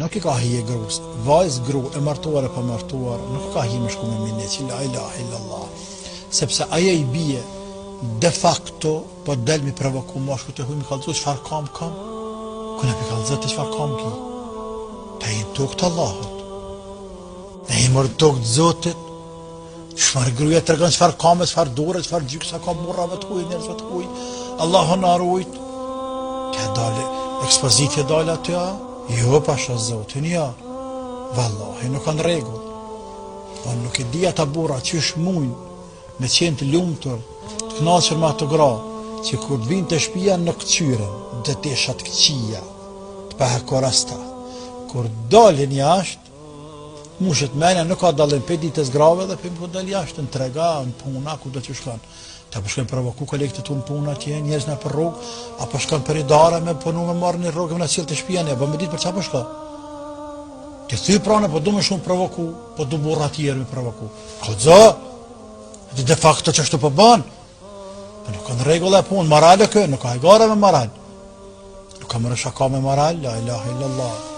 nuk i ka hije grus. Vajzë gru e martuar e pa martuar, nuk ka hije me shku me minje që la ilaha illallah. Sepse aja i bie de facto po del mi provoku mashku të huj mi kalëzu çfarë kam kuna mi kalëzu të çfarë kam ki ta i në tokë të Allahut ne i mërë tokë të Zotit çfarë gruja të regon çfarë kam e çfarë dore çfarë gjyksa kam murrave të huj njerëzve të huj Allahu na rujt ka dale ekspozitje dale aty jo pasha Zotin ja vallahi nuk kanë rregull po nuk e di ata burra çish mujn me qenë të lumtur të knaqër me ato gra që kur të vinë të shtëpia në këqyren dhe të eshat këqia të pahekorasta kur dalin jashtë mushet menja nuk ka dalin për ditës grave dhe për dal jashtë në trega, në puna ku do që shkon ta për shkojnë provoku kolektit tu në puna tje njerëz në për rrugë apo shkon për i dare me punu me marrë një rrugë me në cilë të shtëpia ne me ditë për qa për shko të thy prane po du me shumë provoku po du burra tjerë me provoku kodzo de facto që ashtu po ban nuk kanë rregull e punë, morale kë, nuk ka hajgare me moral. Nuk ka mërë shaka me moral, la ilaha illallah.